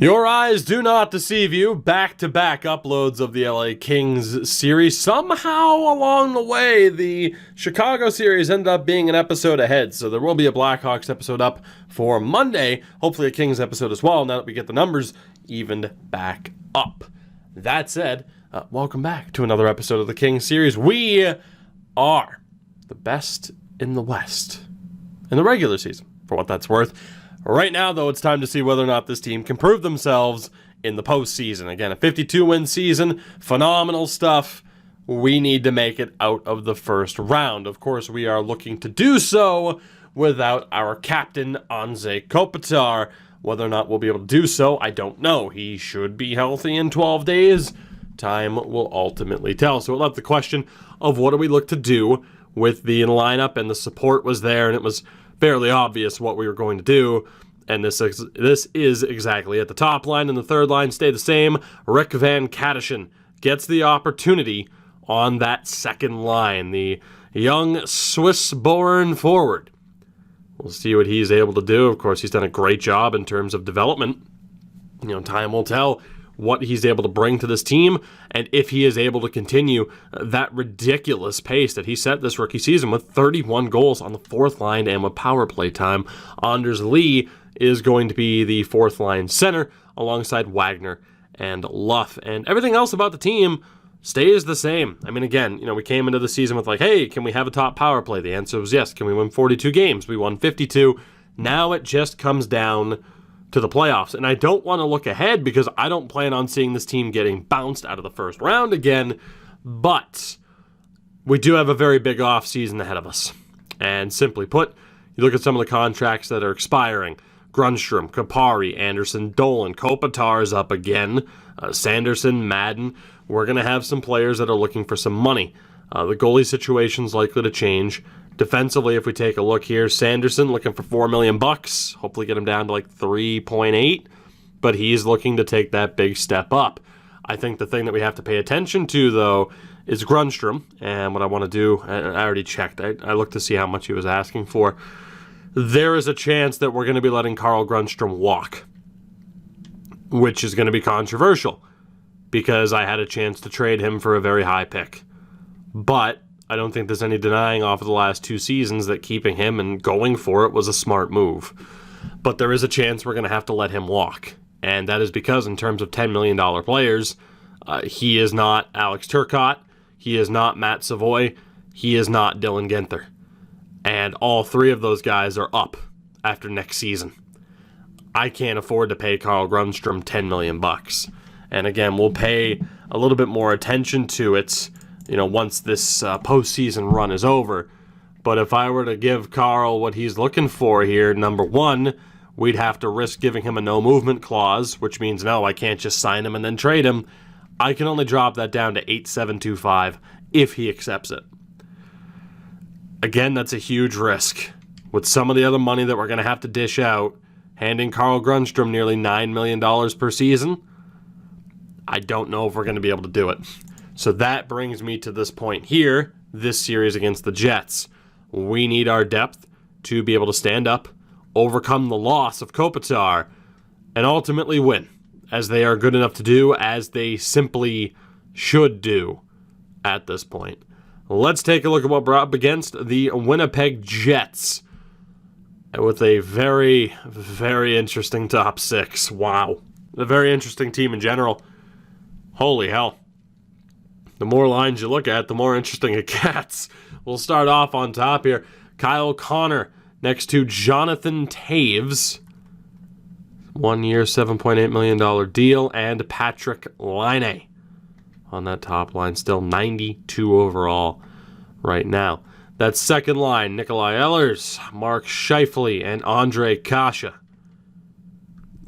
Your eyes do not deceive you. Back-to-back uploads of the LA Kings series. Somehow along the way, the Chicago series ended up being an episode ahead, so there will be a Blackhawks episode up for Monday. Hopefully a Kings episode as well, now that we get the numbers evened back up. That said, welcome back to another episode of the Kings series. We are the best in the West in the regular season, for what that's worth. Right now, though, it's time to see whether or not this team can prove themselves in the postseason. Again, a 52-win season, phenomenal stuff. We need to make it out of the first round. Of course, we are looking to do so without our captain, Anze Kopitar. Whether or not we'll be able to do so, I don't know. He should be healthy in 12 days. Time will ultimately tell. So we'll have the question of what do we look to do with the lineup, and the support was there, and it was fairly obvious what we were going to do, and this is exactly it. The top line and the third line stay the same. Rick Van Katterson gets the opportunity on that second line, the young Swiss-born forward. We'll see what he's able to do. Of course, he's done a great job in terms of development. Time will tell what he's able to bring to this team, and if he is able to continue that ridiculous pace that he set this rookie season with 31 goals on the fourth line and with power play time. Anders Lee is going to be the fourth line center alongside Wagner and Luff, and everything else about the team stays the same. I mean, again, we came into the season with hey, can we have a top power play? The answer was yes. Can we win 42 games? We won 52. Now it just comes down to the playoffs. And I don't want to look ahead because I don't plan on seeing this team getting bounced out of the first round again, but we do have a very big off season ahead of us. And simply put, you look at some of the contracts that are expiring. Grundstrom, Kapari, Anderson, Dolan, Kopitar's up again, Sanderson, Madden. We're going to have some players that are looking for some money. The goalie situation's likely to change. Defensively, if we take a look here, Sanderson looking for $4 million. Hopefully get him down to 3.8, but he's looking to take that big step up. I think the thing that we have to pay attention to, though, is Grundstrom, and what I want to do, I already checked. I looked to see how much he was asking for. There is a chance that we're going to be letting Carl Grundstrom walk, which is going to be controversial because I had a chance to trade him for a very high pick. But I don't think there's any denying off of the last two seasons that keeping him and going for it was a smart move. But there is a chance we're going to have to let him walk. And that is because in terms of $10 million players, he is not Alex Turcotte, he is not Matt Savoy, he is not Dylan Guenther. And all three of those guys are up after next season. I can't afford to pay Carl Grundstrom $10 million. And again, we'll pay a little bit more attention to it once this postseason run is over. But if I were to give Carl what he's looking for here, number one, we'd have to risk giving him a no-movement clause, which means, no, I can't just sign him and then trade him. I can only drop that down to $8,725 if he accepts it. Again, that's a huge risk. With some of the other money that we're going to have to dish out, handing Carl Grundstrom nearly $9 million per season, I don't know if we're going to be able to do it. So that brings me to this point here, this series against the Jets. We need our depth to be able to stand up, overcome the loss of Kopitar, and ultimately win, as they are good enough to do, as they simply should do at this point. Let's take a look at what we're up against the Winnipeg Jets with a very, very interesting top six. Wow. A very interesting team in general. Holy hell. The more lines you look at, the more interesting it gets. We'll start off on top here. Kyle Connor next to Jonathan Taves. 1 year, $7.8 million deal. And Patrick Laine on that top line. Still 92 overall right now. That second line, Nikolai Ehlers, Mark Scheifele, and Andre Kasha.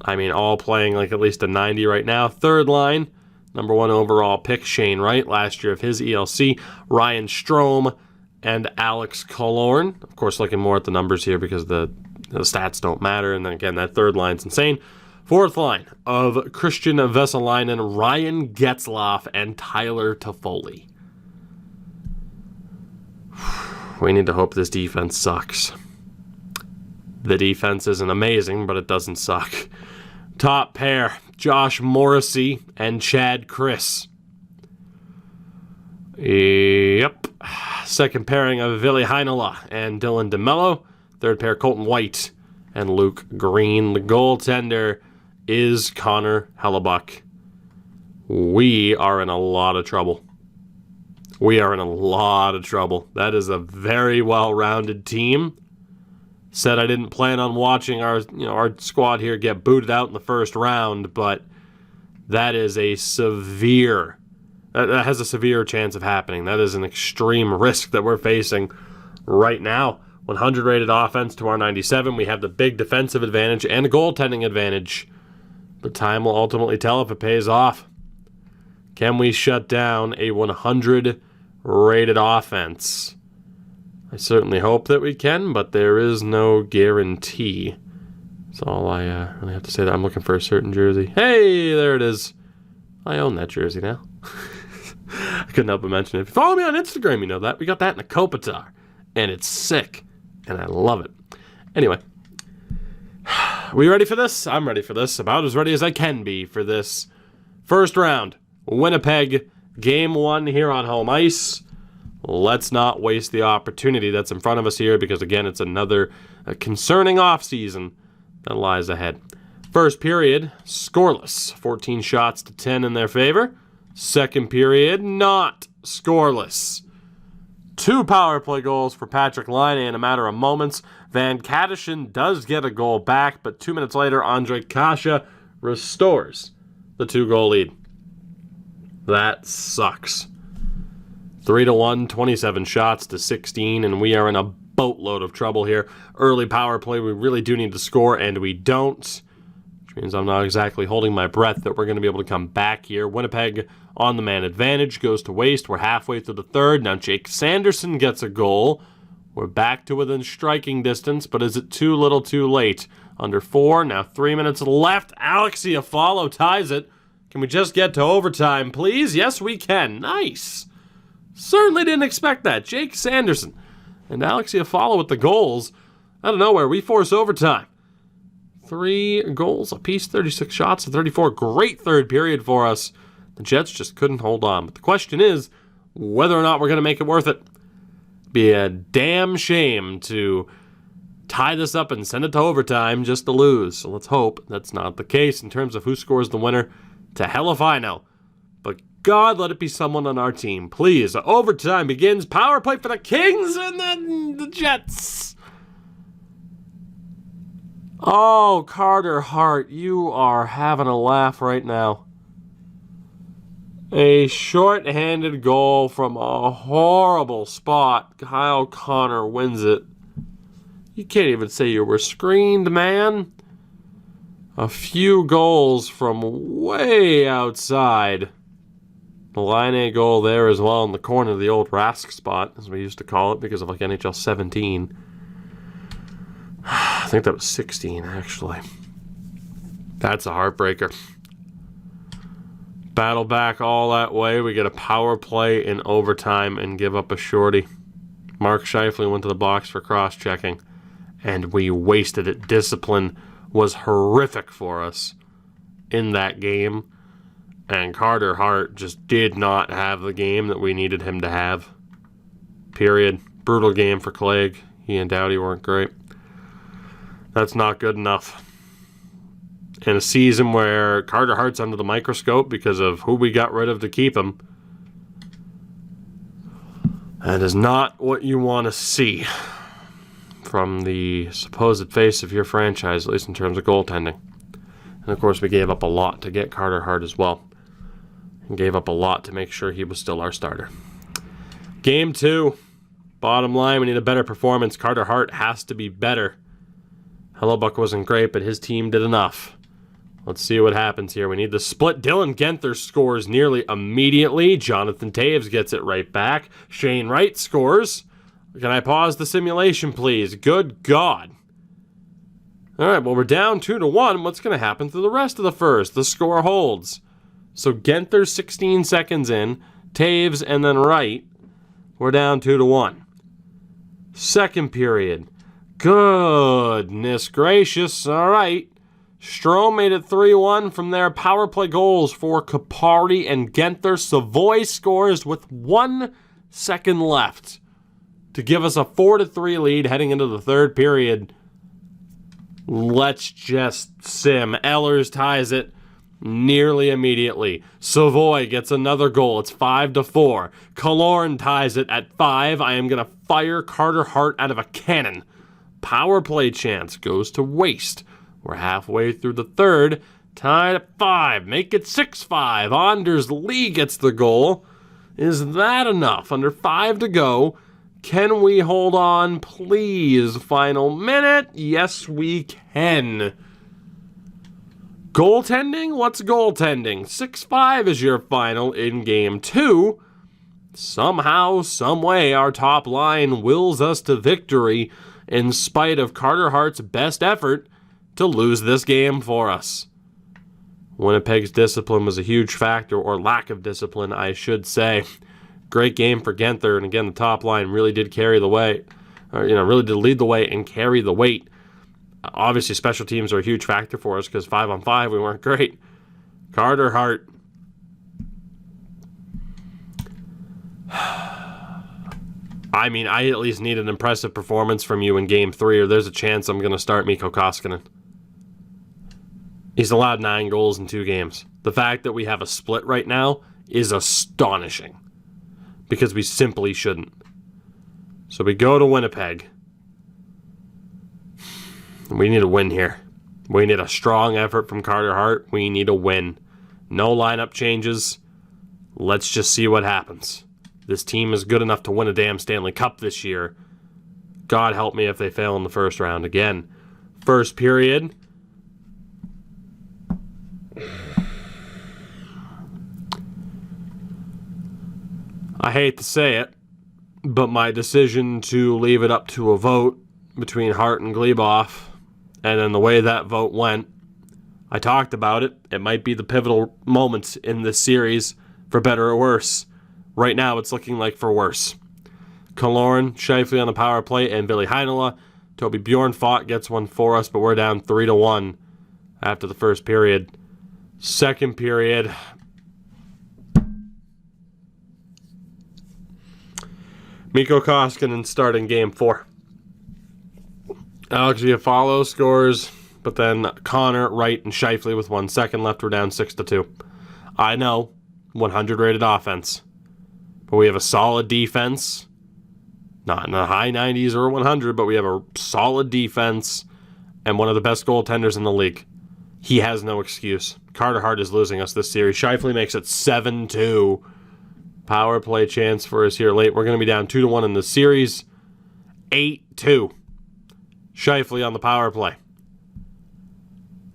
All playing at least a 90 right now. Third line, number one overall pick, Shane Wright, last year of his ELC, Ryan Strome, and Alex Killorn. Of course, looking more at the numbers here because the stats don't matter. And then again, that third line's insane. Fourth line of Christian Vesalainen, Ryan Getzlaf, and Tyler Toffoli. We need to hope this defense sucks. The defense isn't amazing, but it doesn't suck. Top pair, Josh Morrissey and Chad Chris. Yep. Second pairing of Ville Heinola and Dylan DeMello. Third pair, Colton White and Luke Green. The goaltender is Connor Hellebuck. We are in a lot of trouble. That is a very well-rounded team. Said I didn't plan on watching our squad here get booted out in the first round, but that is a severe... That has a severe chance of happening. That is an extreme risk that we're facing right now. 100 rated offense to our 97. We have the big defensive advantage and a goaltending advantage. But time will ultimately tell if it pays off. Can we shut down a 100 rated offense? I certainly hope that we can, but there is no guarantee. That's all I really have to say. That I'm looking for a certain jersey. Hey, there it is. I own that jersey now. I couldn't help but mention it. If you follow me on Instagram, you know that. We got that in a Kopitar. And it's sick. And I love it. Anyway. We ready for this? I'm ready for this. About as ready as I can be for this first round. Winnipeg, Game 1 here on home ice. Let's not waste the opportunity that's in front of us here because, again, it's another concerning offseason that lies ahead. First period, scoreless. 14 shots to 10 in their favor. Second period, not scoreless. 2 power play goals for Patrick Laine in a matter of moments. Van Kadishin does get a goal back, but 2 minutes later, Andre Kasha restores the 2-goal lead. That sucks. 3-1, 27 shots to 16, and we are in a boatload of trouble here. Early power play, we really do need to score, and we don't. Which means I'm not exactly holding my breath that we're going to be able to come back here. Winnipeg on the man advantage goes to waste. We're halfway through the third. Now Jake Sanderson gets a goal. We're back to within striking distance, but is it too little too late? Under 4, now 3 minutes left. Alexei Afalo ties it. Can we just get to overtime, please? Yes, we can. Nice. Certainly didn't expect that. Jake Sanderson and Alexei Afalo with the goals. Out of nowhere, we force overtime. 3 goals apiece, 36 shots to 34. Great third period for us. The Jets just couldn't hold on. But the question is whether or not we're going to make it worth it. Be a damn shame to tie this up and send it to overtime just to lose. So let's hope that's not the case in terms of who scores the winner. To hell if I know. But God, let it be someone on our team. Please. Overtime begins. Power play for the Kings and then the Jets. Oh, Carter Hart, you are having a laugh right now. A short-handed goal from a horrible spot. Kyle Connor wins it. You can't even say you were screened, man. A few goals from way outside. The Laine goal there as well in the corner of the old Rask spot, as we used to call it, because of like NHL 17. I think that was 16, actually. That's a heartbreaker. Battle back all that way. We get a power play in overtime and give up a shorty. Mark Scheifele went to the box for cross-checking, and we wasted it. Discipline was horrific for us in that game, and Carter Hart just did not have the game that we needed him to have. Period. Brutal game for Clegg. He and Doughty weren't great. That's not good enough. In a season where Carter Hart's under the microscope because of who we got rid of to keep him, that is not what you want to see from the supposed face of your franchise, at least in terms of goaltending. And of course, we gave up a lot to get Carter Hart as well. And gave up a lot to make sure he was still our starter. Game 2. Bottom line, we need a better performance. Carter Hart has to be better. Hellebuck wasn't great, but his team did enough. Let's see what happens here. We need the split. Dylan Genther scores nearly immediately. Jonathan Taves gets it right back. Shane Wright scores. Can I pause the simulation, please? Good God. All right, well, we're down 2-1. What's going to happen through the rest of the first? The score holds. So Genther's 16 seconds in. Taves and then Wright. We're down 2-1. Second period. Goodness gracious. All right. Strome made it 3-1 from there. Power play goals for Kupari and Genther. Savoy scores with 1 second left to give us a 4-3 lead heading into the third period. Let's just sim. Ehlers ties it nearly immediately. Savoy gets another goal. It's 5-4. Killorn ties it at 5. I am going to fire Carter Hart out of a cannon. Power play chance goes to waste. We're halfway through the third. Tied at 5. Make it 6-5. Anders Lee gets the goal. Is that enough? Under 5 to go. Can we hold on, please? Final minute. Yes, we can. Goaltending? What's goaltending? 6-5 is your final in Game 2. Somehow, someway, our top line wills us to victory in spite of Carter Hart's best effort to lose this game for us. Winnipeg's discipline was a huge factor, or lack of discipline, I should say. Great game for Genther, and again, the top line really did carry the way, really did lead the way and carry the weight. Obviously, special teams are a huge factor for us because 5-on-5, we weren't great. Carter Hart. I mean, I at least need an impressive performance from you in Game 3, or there's a chance I'm going to start Mikko Koskinen. He's allowed 9 goals in 2 games. The fact that we have a split right now is astonishing, because we simply shouldn't. So we go to Winnipeg. We need a win here. We need a strong effort from Carter Hart. We need a win. No lineup changes. Let's just see what happens. This team is good enough to win a damn Stanley Cup this year. God help me if they fail in the first round again. First period. I hate to say it, but my decision to leave it up to a vote between Hart and Gleboff, and then the way that vote went, I talked about it. It might be the pivotal moment in this series, for better or worse. Right now, it's looking like for worse. Killorn, Scheifele on the power play, and Billy Heinola. Toby Bjornfot gets one for us, but we're down 3-1 after the first period. Second period. Mikko Koskinen starting Game 4. Alex Giafalo scores, but then Connor, Wright, and Scheifele with 1 second left. We're down 6-2. I know, 100 rated offense, but we have a solid defense. Not in the high 90s or 100, but we have a solid defense and one of the best goaltenders in the league. He has no excuse. Carter Hart is losing us this series. Scheifele makes it 7-2. Power play chance for us here late. We're going to be down 2-1 in the series. 8-2. Scheifele on the power play.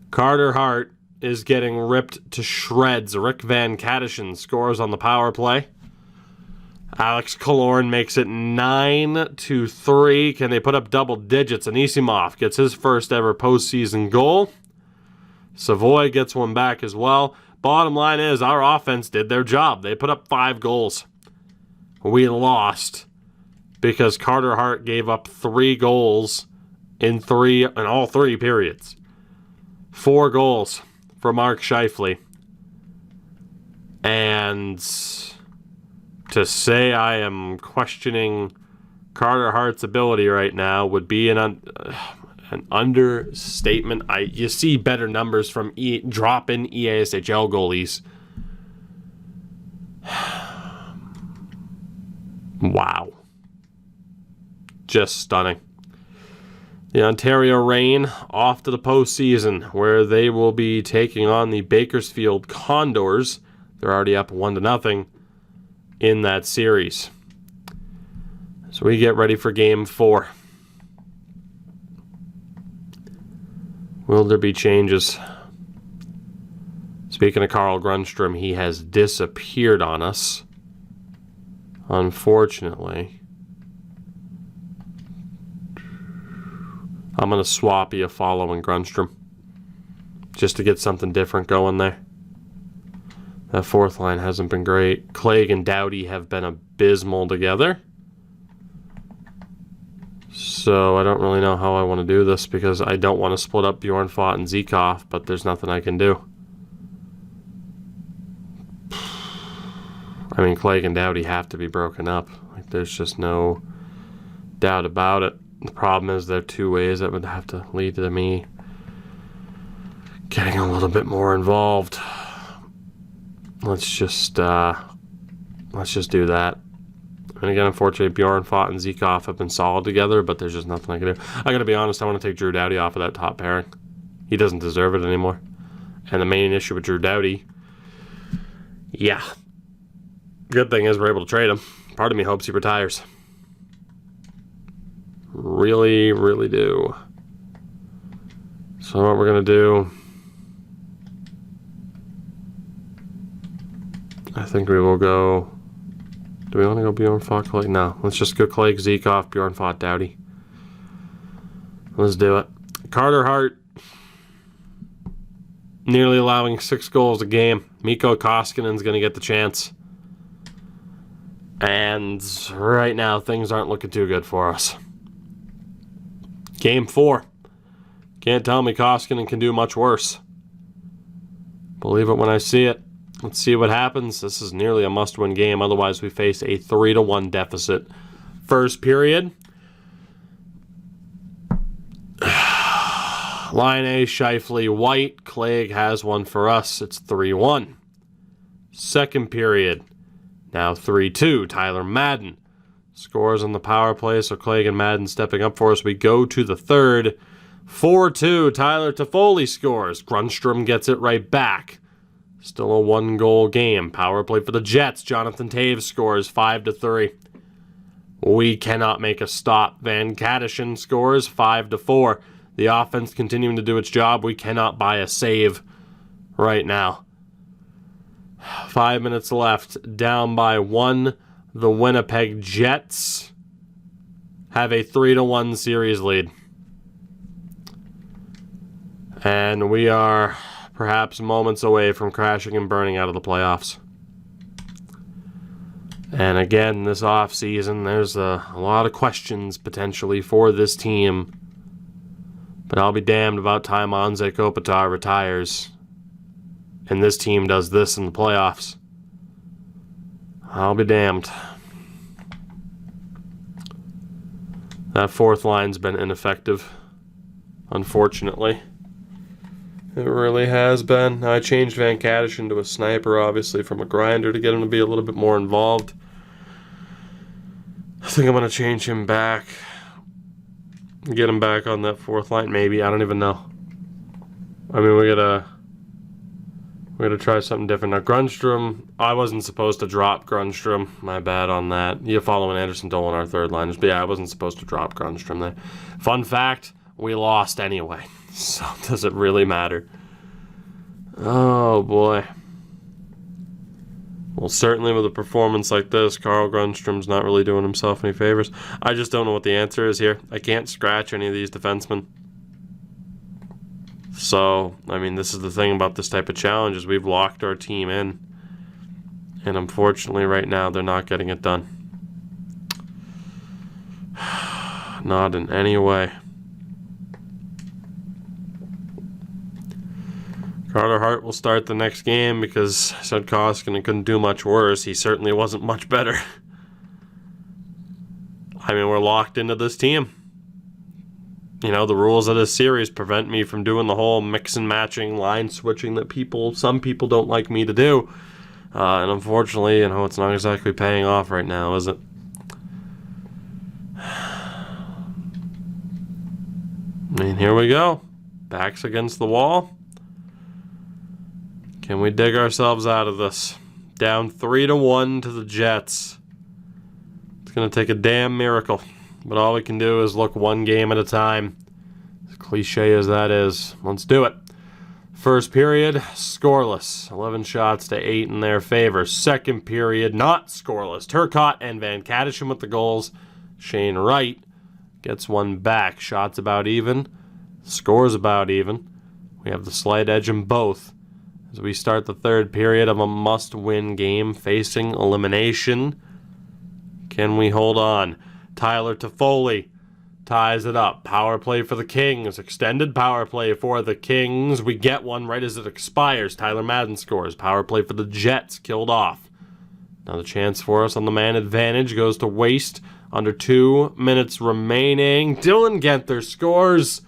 Carter Hart is getting ripped to shreds. Rick Van Katterson scores on the power play. Alex Killorn makes it 9-3. Can they put up double digits? Anisimov gets his first ever postseason goal. Savoy gets one back as well. Bottom line is, our offense did their job. They put up 5 goals. We lost because Carter Hart gave up 3 goals in all 3 periods. 4 goals for Mark Scheifele. And to say I am questioning Carter Hart's ability right now would be an understatement. You see better numbers from drop-in EASHL goalies. Wow. Just stunning. The Ontario Reign off to the postseason, where they will be taking on the Bakersfield Condors. They're already up 1-0 in that series. So we get ready for Game 4. Will there be changes? Speaking of Carl Grundstrom, he has disappeared on us, unfortunately. I'm going to swap Iafallo and Grundstrom just to get something different going there. That fourth line hasn't been great. Clegg and Doughty have been abysmal together. So I don't really know how I want to do this because I don't want to split up Bjorn Fott and Zekov, but there's nothing I can do. I mean, Clegg and Doughty have to be broken up. Like, there's just no doubt about it. The problem is there are two ways that would have to lead to me getting a little bit more involved. Let's just do that. And again, unfortunately, Bjorn Fott and Zekov have been solid together, but there's just nothing I can do. I gotta be honest, I want to take Drew Doughty off of that top pairing. He doesn't deserve it anymore. And the main issue with Drew Doughty, yeah. Good thing is we're able to trade him. Part of me hopes he retires. Really, really do. So what we're gonna do, I think we will go. Do we want to go Bjorn Fott, Clegg? No. Let's just go Clegg, Zekov, Bjorn Fott, Doughty. Let's do it. Carter Hart, nearly allowing 6 goals a game. Mikko Koskinen's going to get the chance. And right now, things aren't looking too good for us. Game 4. Can't tell me Koskinen can do much worse. Believe it when I see it. Let's see what happens. This is nearly a must-win game. Otherwise, we face a 3-1 deficit. First period. Line A, Scheifele, White. Clegg has one for us. It's 3-1. Second period. Now 3-2. Tyler Madden scores on the power play. So Clegg and Madden stepping up for us. We go to the third. 4-2. Tyler Toffoli scores. Grundstrom gets it right back. Still a 1-goal game. Power play for the Jets. Jonathan Taves scores 5-3. We cannot make a stop. Van Kattersen scores 5-4. The offense continuing to do its job. We cannot buy a save right now. 5 minutes left. Down by 1. The Winnipeg Jets have a 3-1 series lead. And we are perhaps moments away from crashing and burning out of the playoffs. And again, this offseason, there's a lot of questions potentially for this team. But I'll be damned about time Anze Kopitar retires and this team does this in the playoffs. I'll be damned. That fourth line's been ineffective, unfortunately. It really has been. I changed Van Kattersen to a sniper, obviously, from a grinder to get him to be a little bit more involved. I think I'm going to change him back. Get him back on that fourth line, maybe. I don't even know. I mean, we're gonna try something different. Now, Grundstrom, I wasn't supposed to drop Grundstrom. My bad on that. You following Anderson Dolan, our third liners. But yeah, I wasn't supposed to drop Grundstrom there. Fun fact, we lost anyway. So does it really matter? Oh boy. Well, certainly with a performance like this, Carl Grundstrom's not really doing himself any favors. I just don't know what the answer is here. I can't scratch any of these defensemen. So, I mean, this is the thing about this type of challenge is we've locked our team in. And unfortunately, right now, they're not getting it done. Not in any way. Carter Hart will start the next game because I said Koskinen couldn't do much worse. He certainly wasn't much better. I mean, we're locked into this team. You know, the rules of this series prevent me from doing the whole mix and matching, line switching that some people don't like me to do. And unfortunately, you know, it's not exactly paying off right now, is it? I mean, here we go. Backs against the wall. Can we dig ourselves out of this? Down 3-1 to the Jets. It's going to take a damn miracle. But all we can do is look one game at a time. As cliche as that is, let's do it. First period, scoreless. 11 shots to 8 in their favor. Second period, not scoreless. Turcotte and Van Kattersen with the goals. Shane Wright gets one back. Shots about even. Scores about even. We have the slight edge in both. As we start the third period of a must-win game facing elimination. Can we hold on? Tyler Toffoli ties it up. Power play for the Kings. Extended power play for the Kings. We get one right as it expires. Tyler Madden scores. Power play for the Jets. Killed off. Another chance for us on the man advantage. Goes to waste. Under 2 minutes remaining. Dylan Genther scores.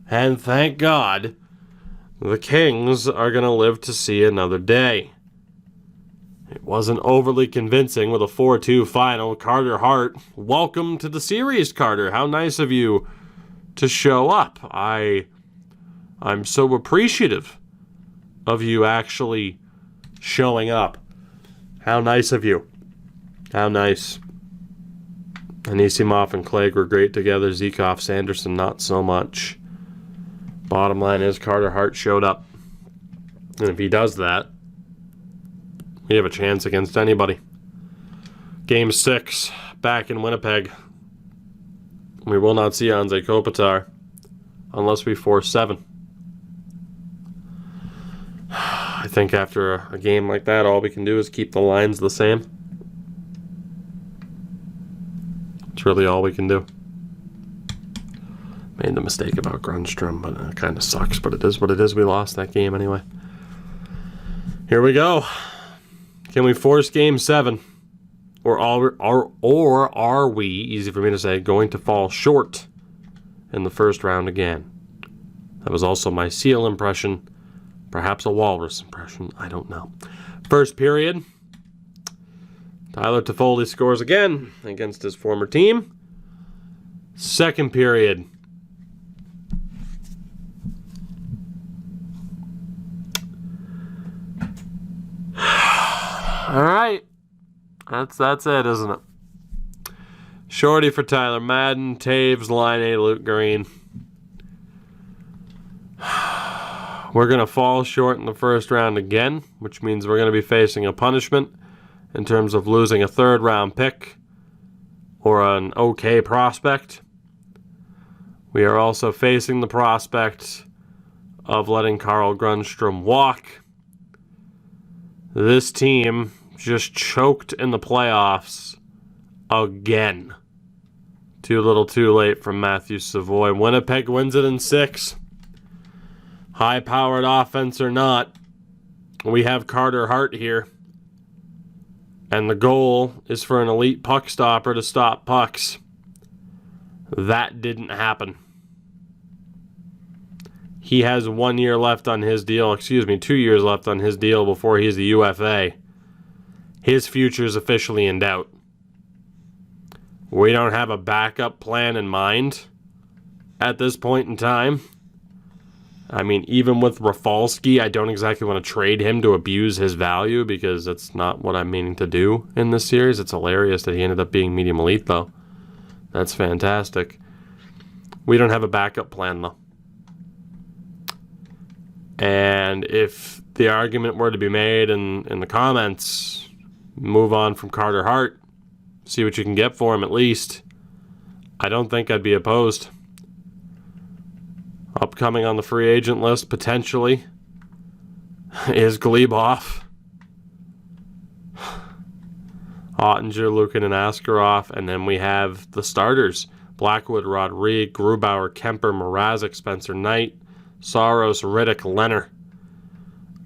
And thank God, the Kings are going to live to see another day. It wasn't overly convincing with a 4-2 final. Carter Hart, welcome to the series, Carter. How nice of you to show up. I'm so appreciative of you actually showing up. How nice of you. How nice. Anisimov and Clegg were great together. Zekoff, Sanderson, not so much. Bottom line is Carter Hart showed up. And if he does that, we have a chance against anybody. Game 6, back in Winnipeg. We will not see Anze Kopitar unless we force 7. I think after a game like that, all we can do is keep the lines the same. It's really all we can do. Made the mistake about Grundstrom, but it kind of sucks, but it is what it is. We lost that game anyway. Here we go. Can we force Game 7? Or are we, easy for me to say, going to fall short in the first round again? That was also my seal impression. Perhaps a walrus impression. I don't know. First period. Tyler Toffoli scores again against his former team. Second period. All right. That's it, isn't it? Shorty for Tyler Madden. Taves, Line A, Luke Green. We're going to fall short in the first round again, which means we're going to be facing a punishment in terms of losing a third-round pick or an okay prospect. We are also facing the prospect of letting Carl Grundstrom walk. This team just choked in the playoffs again. Too little too late from Matthew Savoy. Winnipeg wins it in 6. High-powered offense or not, we have Carter Hart here. And the goal is for an elite puck stopper to stop pucks. That didn't happen. He has 1 year left on his deal. 2 years left on his deal before he's the UFA. His future is officially in doubt. We don't have a backup plan in mind at this point in time. I mean, even with Rafalski, I don't exactly want to trade him to abuse his value because that's not what I'm meaning to do in this series. It's hilarious that he ended up being medium elite, though. That's fantastic. We don't have a backup plan, though. And if the argument were to be made in the comments, move on from Carter Hart, see what you can get for him at least, I don't think I'd be opposed. Upcoming on the free agent list, potentially, is Glebov, Ottinger, Lukin, and Askarov. And then we have the starters. Blackwood, Rodrigue, Grubauer, Kemper, Mrazek, Spencer Knight, Saros, Riddick, Leonard.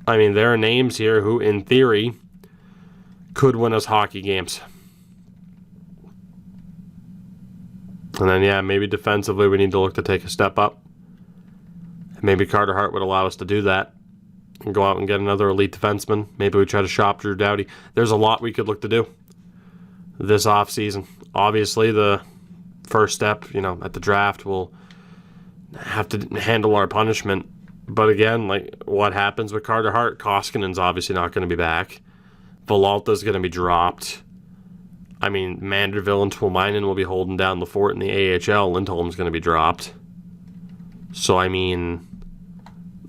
I mean, there are names here who, in theory, could win us hockey games. And then, yeah, maybe defensively we need to look to take a step up. Maybe Carter Hart would allow us to do that and go out and get another elite defenseman. Maybe we try to shop Drew Doughty. There's a lot we could look to do this offseason. Obviously, the first step, at the draft, we'll have to handle our punishment. But again, what happens with Carter Hart? Koskinen's obviously not going to be back. Villalta's going to be dropped. I mean, Manderville and Tuomainen will be holding down the fort in the AHL. Lindholm's going to be dropped. So, I mean,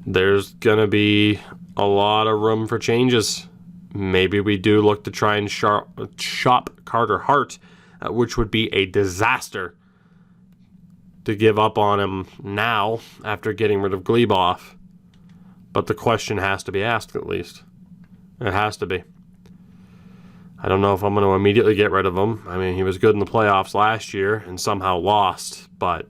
there's going to be a lot of room for changes. Maybe we do look to try and shop Carter Hart, which would be a disaster to give up on him now after getting rid of Glebov. But the question has to be asked, at least. It has to be. I don't know if I'm going to immediately get rid of him. I mean, he was good in the playoffs last year and somehow lost, but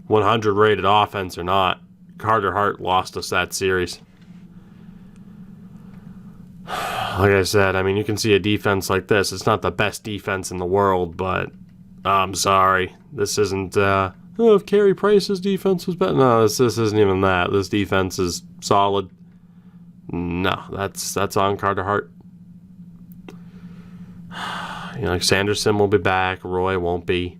100 rated offense or not, Carter Hart lost us that series. Like I said, I mean, you can see a defense like this. It's not the best defense in the world, but I'm sorry. This isn't, if Carey Price's defense was better. No, this isn't even that. This defense is solid. No, that's on Carter Hart. You know, like Sanderson will be back. Roy won't be.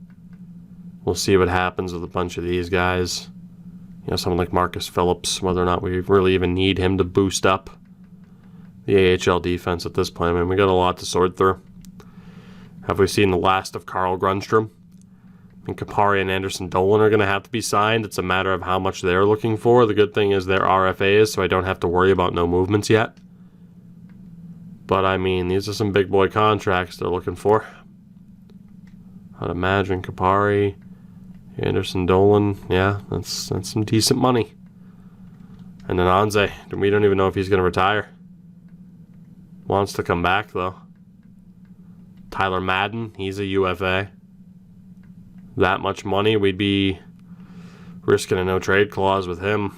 We'll see what happens with a bunch of these guys. You know, someone like Marcus Phillips, whether or not we really even need him to boost up the AHL defense at this point. I mean, we got a lot to sort through. Have we seen the last of Carl Grundstrom? I mean, Kapari and Anderson Dolan are going to have to be signed. It's a matter of how much they're looking for. The good thing is they're RFAs, so I don't have to worry about no movements yet. But, I mean, these are some big boy contracts they're looking for. I'd imagine Kapari, Anderson Dolan, yeah, that's some decent money. And then Anze, we don't even know if he's going to retire. Wants to come back, though. Tyler Madden, he's a UFA. That much money, we'd be risking a no-trade clause with him.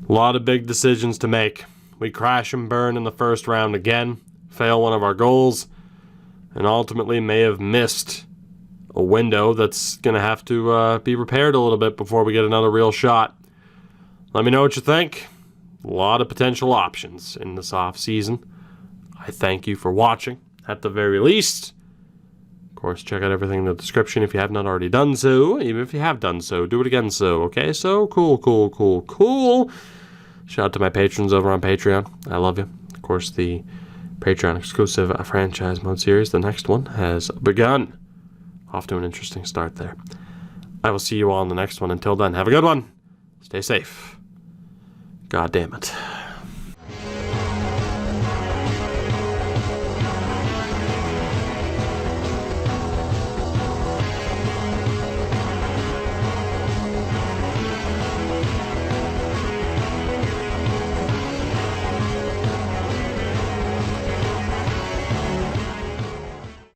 A lot of big decisions to make. We crash and burn in the first round again, fail one of our goals, and ultimately may have missed a window that's going to have to be repaired a little bit before we get another real shot. Let me know what you think. A lot of potential options in this off-season. I thank you for watching, at the very least. Of course, check out everything in the description if you have not already done so. Even if you have done so, do it again so, okay? So, cool. Shout out to my patrons over on Patreon. I love you. Of course, the Patreon exclusive franchise mode series, the next one, has begun. Off to an interesting start there. I will see you all in the next one. Until then, have a good one. Stay safe. God damn it.